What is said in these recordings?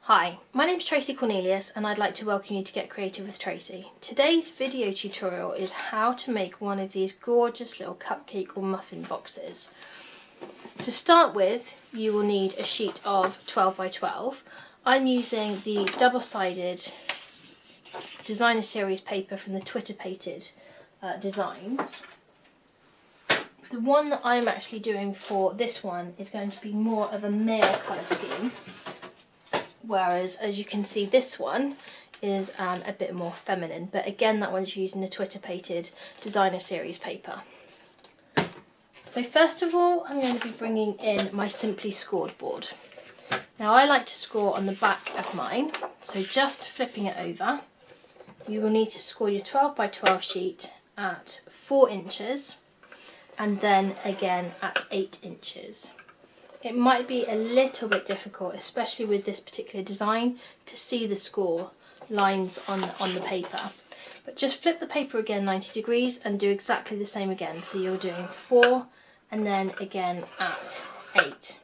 Hi, my name's Traci Cornelius and I'd like to welcome you to Get Creative with Traci. Today's video tutorial is how to make one of these gorgeous little cupcake or muffin boxes. To start with, you will need a sheet of 12 by 12. I'm using the double-sided designer series paper from the Twitter Pated designs. The one that I'm actually doing for this one is going to be more of a male colour scheme. Whereas, as you can see, this one is a bit more feminine, but again that one's using the Twitter Pated designer series paper. So first of all, I'm going to be bringing in my Simply Scored board. Now I like to score on the back of mine, so just flipping it over, you will need to score your 12 by 12 sheet at 4 inches and then again at 8 inches. It might be a little bit difficult, especially with this particular design, to see the score lines on the paper. But just flip the paper again 90 degrees and do exactly the same again. So you're doing 4 and then again at 8.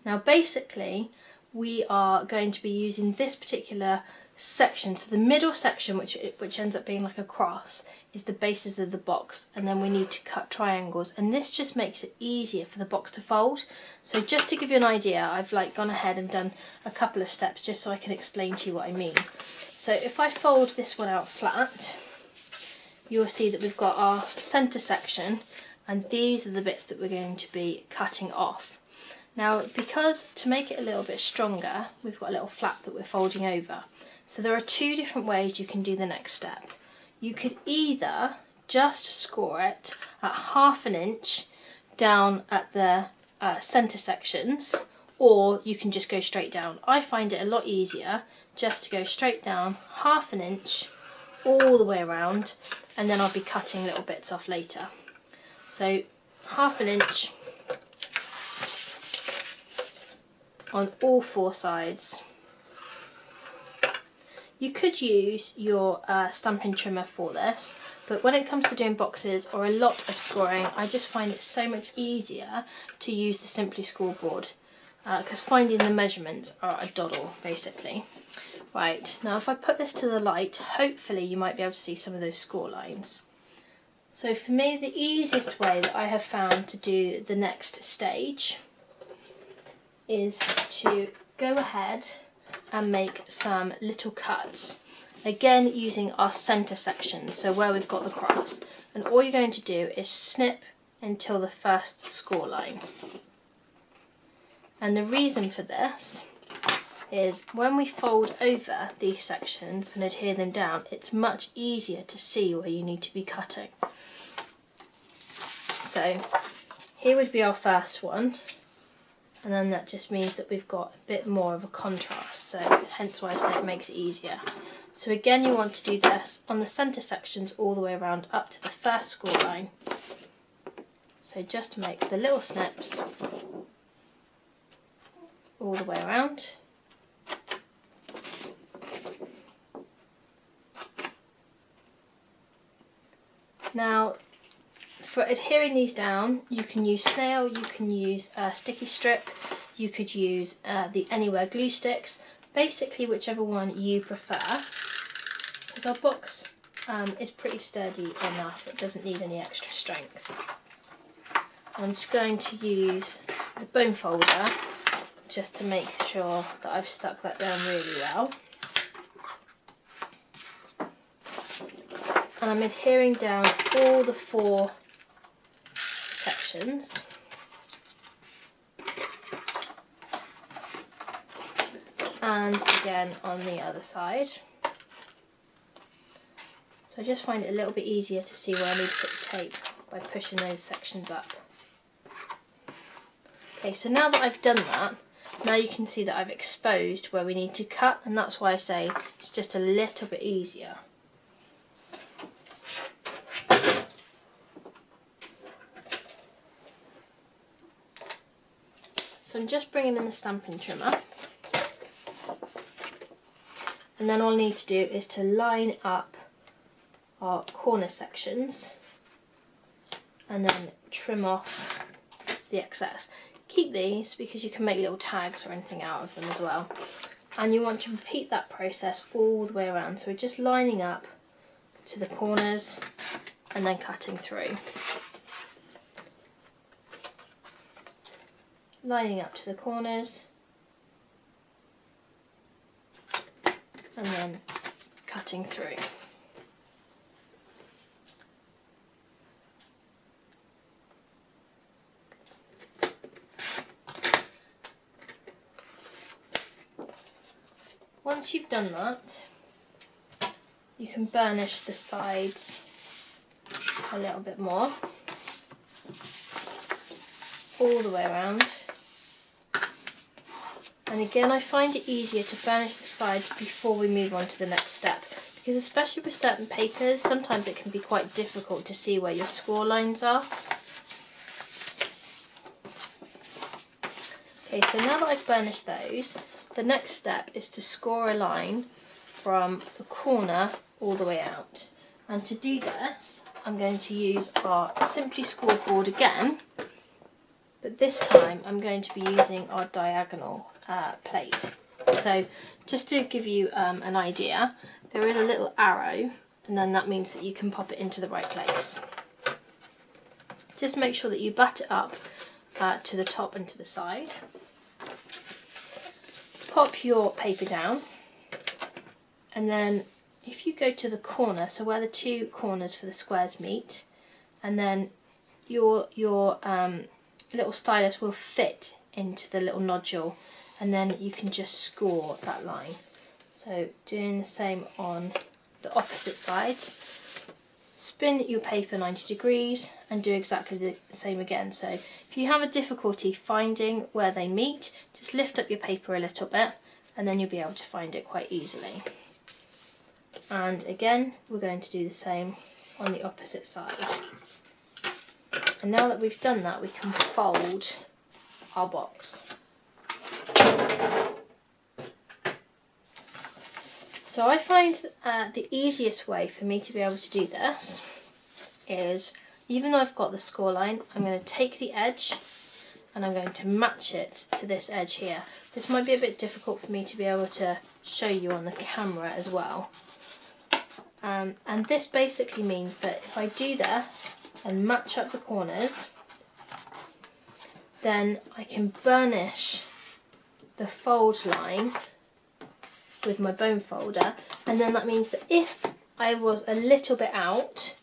Now basically we are going to be using this particular section. So the middle section, which ends up being like a cross, is the bases of the box, and then we need to cut triangles, and this just makes it easier for the box to fold. So just to give you an idea, I've gone ahead and done a couple of steps just so I can explain to you what I mean. So if I fold this one out flat, you'll see that we've got our centre section, and these are the bits that we're going to be cutting off. Now, because to make it a little bit stronger, we've got a little flap that we're folding over. So there are two different ways you can do the next step. You could either just score it at ½ inch down at the centre sections, or you can just go straight down. I find it a lot easier just to go straight down ½ inch all the way around, and then I'll be cutting little bits off later. So ½ inch on all 4 sides. You could use your stamping trimmer for this, but when it comes to doing boxes or a lot of scoring, I just find it so much easier to use the Simply Scored board, because finding the measurements are a doddle basically. Right, now if I put this to the light, hopefully you might be able to see some of those score lines. So for me, the easiest way that I have found to do the next stage is to go ahead and make some little cuts, again using our centre section, so where we've got the cross, and all you're going to do is snip until the first score line. And the reason for this is when we fold over these sections and adhere them down, it's much easier to see where you need to be cutting. So here would be our first one, and then that just means that we've got a bit more of a contrast, so hence why I say it makes it easier. So again, you want to do this on the centre sections all the way around up to the first score line. So just make the little snips all the way around. Now, for adhering these down, you can use snail, you can use sticky strip, you could use the Anywhere glue sticks, basically whichever one you prefer, because our box is pretty sturdy enough, it doesn't need any extra strength. I'm just going to use the bone folder just to make sure that I've stuck that down really well. And I'm adhering down all the 4 sections. And again on the other side. So I just find it a little bit easier to see where I need to put the tape by pushing those sections up. Okay, so now that I've done that, now you can see that I've exposed where we need to cut, and that's why I say it's just a little bit easier. So I'm just bringing in the stamping trimmer, and then all I need to do is to line up our corner sections and then trim off the excess. keep these because you can make little tags or anything out of them as well. And you want to repeat that process all the way around. So we're just lining up to the corners and then cutting through. Lining up to the corners and then cutting through. Once you've done that, you can burnish the sides a little bit more, all the way around. And again, I find it easier to burnish the sides before we move on to the next step, because especially with certain papers, sometimes it can be quite difficult to see where your score lines are. Okay, so now that I've burnished those, the next step is to score a line from the corner all the way out. And to do this, I'm going to use our Simply Scored board again, but this time I'm going to be using our diagonal plate. So just to give you an idea, there is a little arrow, and then that means that you can pop it into the right place. Just make sure that you butt it up to the top and to the side. Pop your paper down, and then if you go to the corner, so where the two corners for the squares meet, and then your little stylus will fit into the little nodule, and then you can just score that line. So doing the same on the opposite sides. Spin your paper 90 degrees and do exactly the same again. So if you have a difficulty finding where they meet, just lift up your paper a little bit and then you'll be able to find it quite easily. And again, we're going to do the same on the opposite side. And now that we've done that, we can fold our box. So I find the easiest way for me to be able to do this is, even though I've got the score line, I'm going to take the edge and I'm going to match it to this edge here. This might be a bit difficult for me to be able to show you on the camera as well. And this basically means that if I do this and match up the corners, then I can burnish the fold line with my bone folder, and then that means that if I was a little bit out,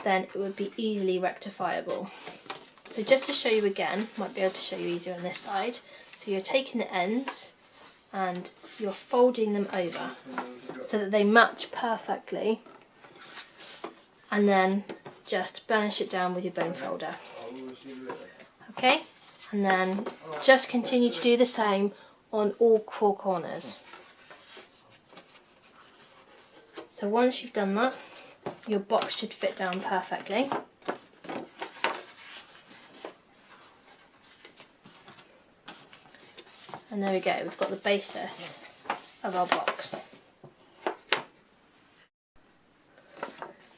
then it would be easily rectifiable. So just to show you again, might be able to show you easier on this side. So you're taking the ends and you're folding them over so that they match perfectly, and then just burnish it down with your bone folder. Okay, and then just continue to do the same on all four corners. So once you've done that, your box should fit down perfectly. And there we go, we've got the basis of our box.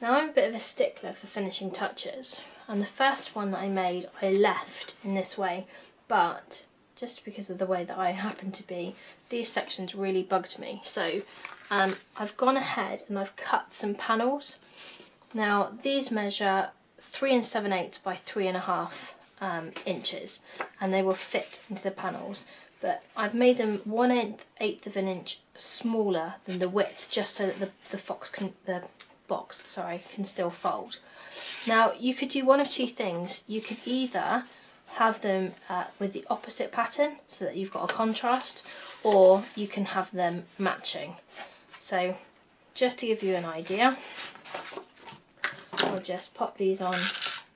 Now I'm a bit of a stickler for finishing touches, and the first one that I made I left in this way, but just because of the way that I happen to be, these sections really bugged me. So I've gone ahead and I've cut some panels. Now these measure 3 7/8 by 3.5 inches, and they will fit into the panels. But I've made them 1/8 of an inch smaller than the width, just so that the box can still fold. Now you could do one of two things. You could either have them with the opposite pattern so that you've got a contrast, or you can have them matching. So just to give you an idea, I'll just pop these on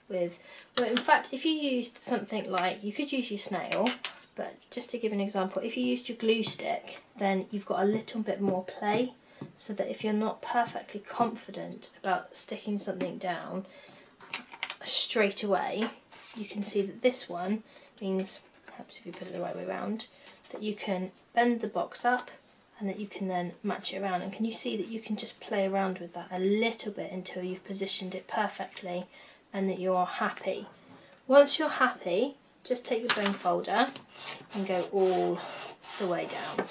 with, well, in fact, if you used something like, you could use your snail, but just to give an example, if you used your glue stick, then you've got a little bit more play, so that if you're not perfectly confident about sticking something down straight away, you can see that this one means, perhaps if you put it the right way around, that you can bend the box up and that you can then match it around. And can you see that you can just play around with that a little bit until you've positioned it perfectly and that you're happy. Once you're happy, just take your bone folder and go all the way down.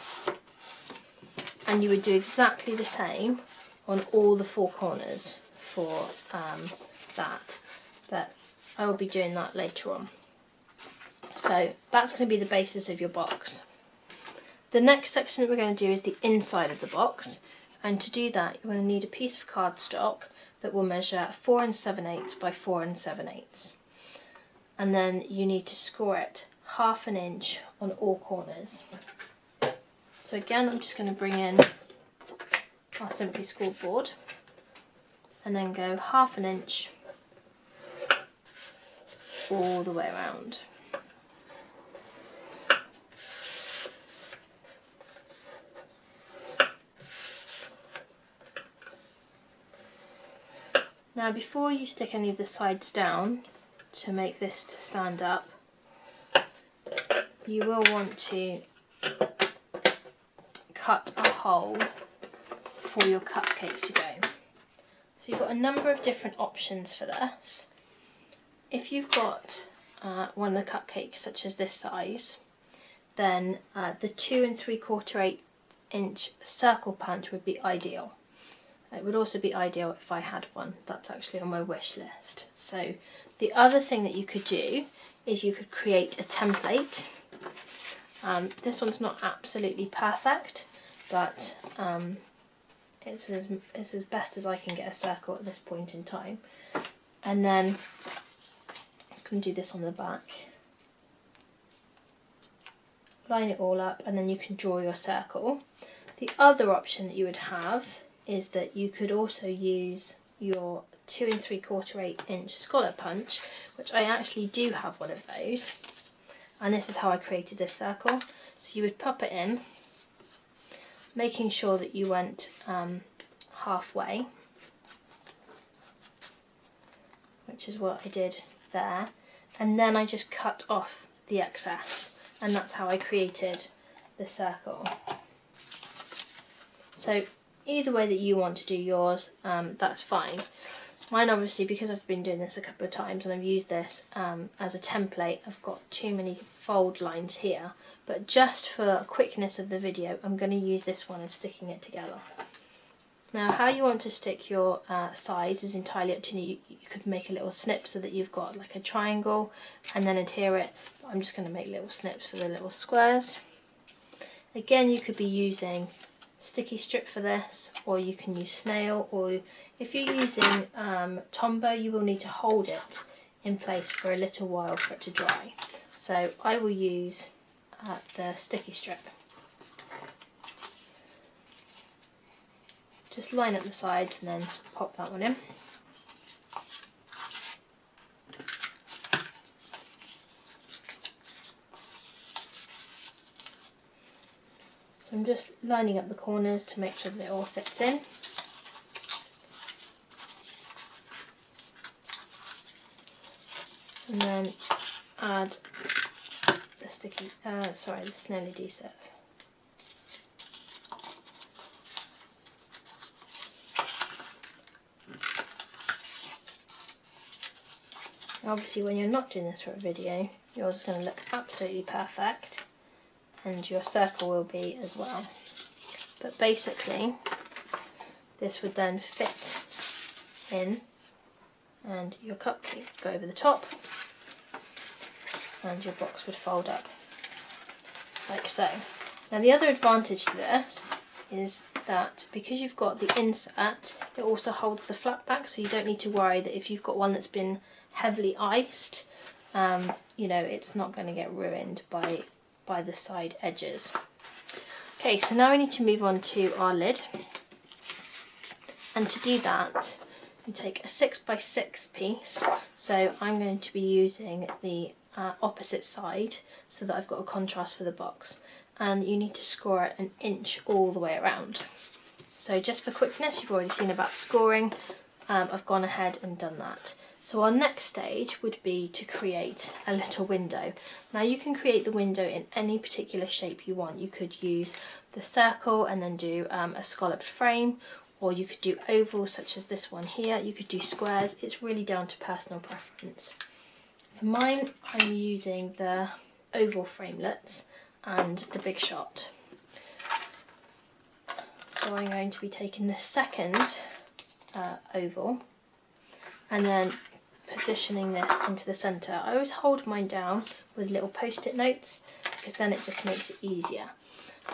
And you would do exactly the same on all the 4 corners for that, but I will be doing that later on. So that's going to be the basis of your box. The next section that we're going to do is the inside of the box, and to do that you're going to need a piece of cardstock that will measure 4 7/8 by 4 7/8, and then you need to score it 1/2 inch on all corners. So again, I'm just going to bring in our Simply Scored board and then go 1/2 inch all the way around. Now before you stick any of the sides down to make this to stand up, you will want to cut a hole for your cupcake to go. So you've got a number of different options for this. If you've got one of the cupcakes such as this size, then the 2 3/4 inch circle punch would be ideal. It would also be ideal if I had one. That's actually on my wish list. So the other thing that you could do is you could create a template. This one's not absolutely perfect, but it's as best as I can get a circle at this point in time. And then I'm just going to do this on the back. Line it all up and then you can draw your circle. The other option that you would have is that you could also use your 2 3/4 inch scallop punch, which I actually do have one of those, and this is how I created this circle. So you would pop it in, making sure that you went halfway, which is what I did there, and then I just cut off the excess, and that's how I created the circle. So either way that you want to do yours, that's fine. Mine obviously, because I've been doing this a couple of times and I've used this as a template, I've got too many fold lines here, but just for quickness of the video I'm going to use this one of sticking it together. Now how you want to stick your sides is entirely up to you. You could make a little snip so that you've got like a triangle and then adhere it. I'm just going to make little snips for the little squares. Again, you could be using sticky strip for this, or you can use snail, or if you're using Tombow, you will need to hold it in place for a little while for it to dry. So I will use the sticky strip. Just line up the sides and then pop that one in. So I'm just lining up the corners to make sure that it all fits in. And then add the the snail adhesive. Obviously when you're not doing this for a video, yours is going to look absolutely perfect and your circle will be as well. But basically this would then fit in and your cupcake would go over the top and your box would fold up like so. Now the other advantage to this is that because you've got the insert, it also holds the flap back, so you don't need to worry that if you've got one that's been heavily iced, you know, it's not going to get ruined by the side edges. Okay, so now we need to move on to our lid, and to do that you take a 6x6 piece, so I'm going to be using the opposite side so that I've got a contrast for the box, and you need to score it 1 inch all the way around. So just for quickness, you've already seen about scoring, I've gone ahead and done that. So our next stage would be to create a little window. Now you can create the window in any particular shape you want. You could use the circle and then do a scalloped frame, or you could do ovals such as this one here. You could do squares. It's really down to personal preference. For mine, I'm using the oval framelets and the Big Shot. So I'm going to be taking the second oval and then positioning this into the centre. I always hold mine down with little post-it notes because then it just makes it easier.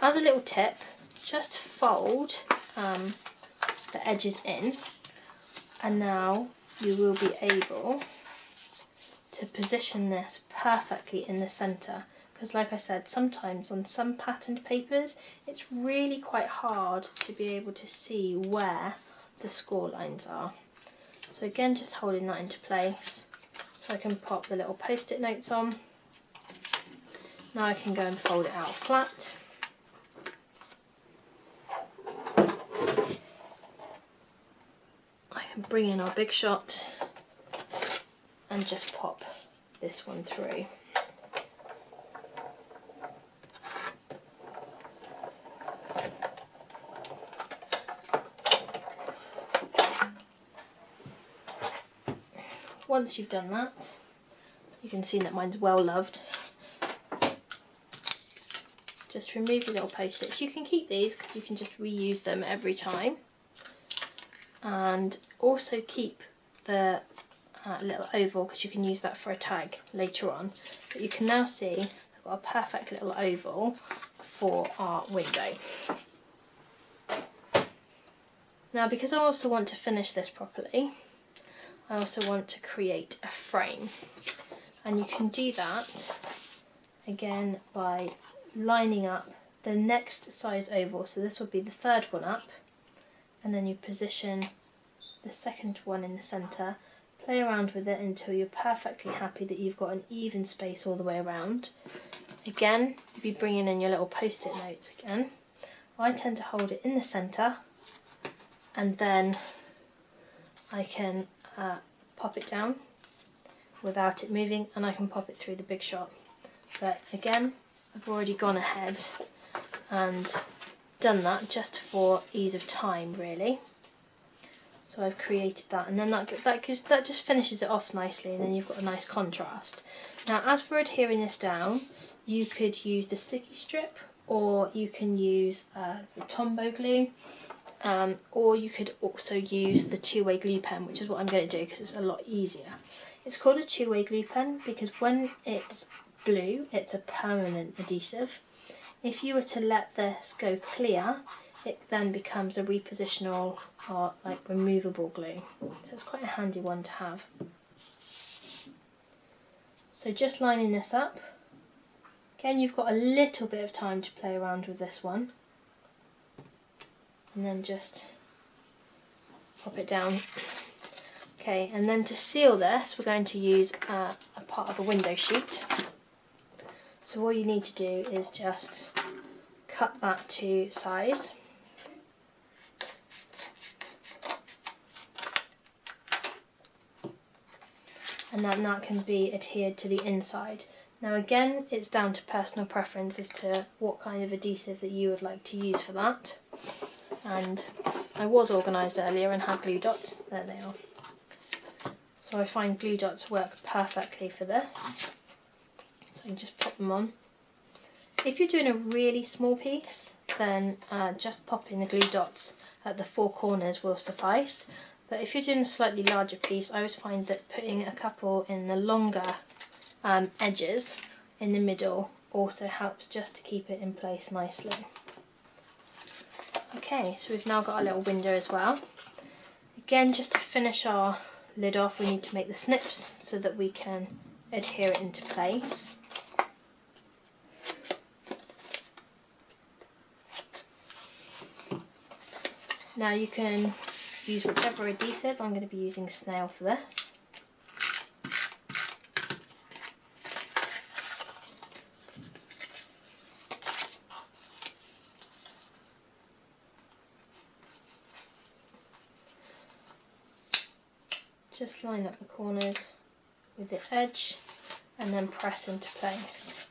As a little tip, just fold the edges in, and now you will be able to position this perfectly in the centre, because like I said, sometimes on some patterned papers it's really quite hard to be able to see where the score lines are. So again, just holding that into place so I can pop the little post-it notes on. Now I can go and fold it out flat. I can bring in our Big Shot and just pop this one through. Once you've done that, you can see that mine's well loved. Just remove the little post-its. You can keep these because you can just reuse them every time. And also keep the little oval because you can use that for a tag later on. But you can now see I've got a perfect little oval for our window. Now, because I also want to finish this properly, I also want to create a frame, and you can do that again by lining up the next size oval. So this will be the third one up, and then you position the second one in the centre, play around with it until you're perfectly happy that you've got an even space all the way around. Again, you'll be bringing in your little post-it notes again. I tend to hold it in the centre, and then I can pop it down without it moving, and I can pop it through the Big Shot. But again, I've already gone ahead and done that just for ease of time, really. So I've created that, and then that just finishes it off nicely, and then you've got a nice contrast. Now, as for adhering this down, you could use the sticky strip, or you can use the Tombow glue, or you could also use the two-way glue pen, which is what I'm going to do because it's a lot easier. It's called a two-way glue pen because when it's blue, it's a permanent adhesive. If you were to let this go clear, it then becomes a repositional or like removable glue. So it's quite a handy one to have. So just lining this up. Again, you've got a little bit of time to play around with this one. And then just pop it down. Okay, and then to seal this, we're going to use a part of a window sheet. So all you need to do is just cut that to size. And then that can be adhered to the inside. Now again, it's down to personal preference as to what kind of adhesive that you would like to use for that. And I was organised earlier and had glue dots. There they are. So I find glue dots work perfectly for this. So I can just pop them on. If you're doing a really small piece, then just popping the glue dots at the four corners will suffice. But if you're doing a slightly larger piece, I always find that putting a couple in the longer edges in the middle also helps just to keep it in place nicely. Okay, so we've now got our little window as well. Again, just to finish our lid off, we need to make the snips so that we can adhere it into place. Now you can use whichever adhesive. I'm going to be using snail for this. Just line up the corners with the edge and then press into place.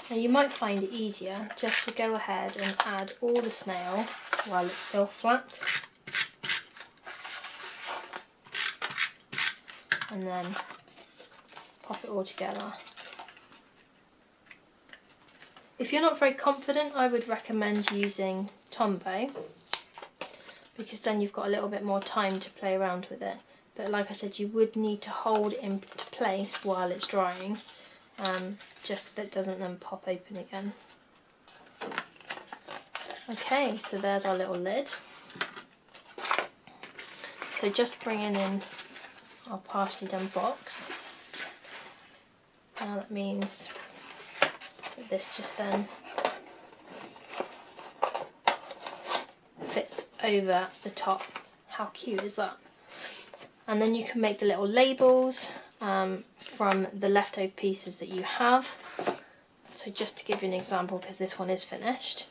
Now you might find it easier just to go ahead and add all the snail while it's still flat, and then pop it all together. If you're not very confident, I would recommend using Tombow, because then you've got a little bit more time to play around with it. But like I said, you would need to hold it into place while it's drying, just so that it doesn't then pop open again. Okay, so there's our little lid. So just bringing in our partially done box. Now that means that this just then fits over the top. How cute is that? And then you can make the little labels from the leftover pieces that you have. So just to give you an example, because this one is finished,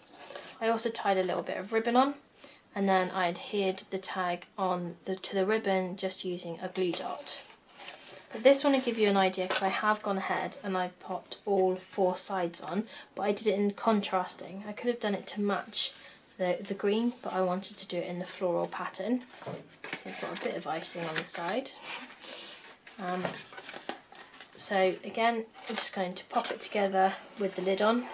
I also tied a little bit of ribbon on, and then I adhered the tag on to the ribbon just using a glue dot. But this one will give you an idea, because I have gone ahead and I popped all 4 sides on, but I did it in contrasting. I could have done it to match the green, but I wanted to do it in the floral pattern. So I've got a bit of icing on the side. So again, I'm just going to pop it together with the lid on.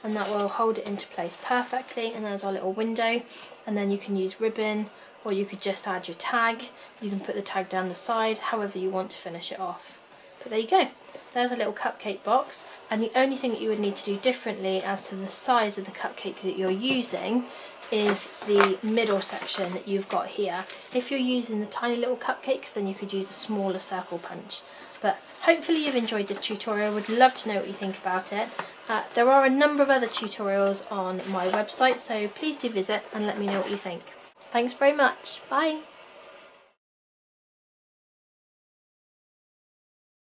And that will hold it into place perfectly, and there's our little window. And then you can use ribbon, or you could just add your tag. You can put the tag down the side, however you want to finish it off. But there you go, there's a little cupcake box, and the only thing that you would need to do differently as to the size of the cupcake that you're using is the middle section that you've got here. If you're using the tiny little cupcakes, then you could use a smaller circle punch. But hopefully you've enjoyed this tutorial. Would love to know what you think about it. There are a number of other tutorials on my website, so please do visit and let me know what you think. Thanks very much. Bye.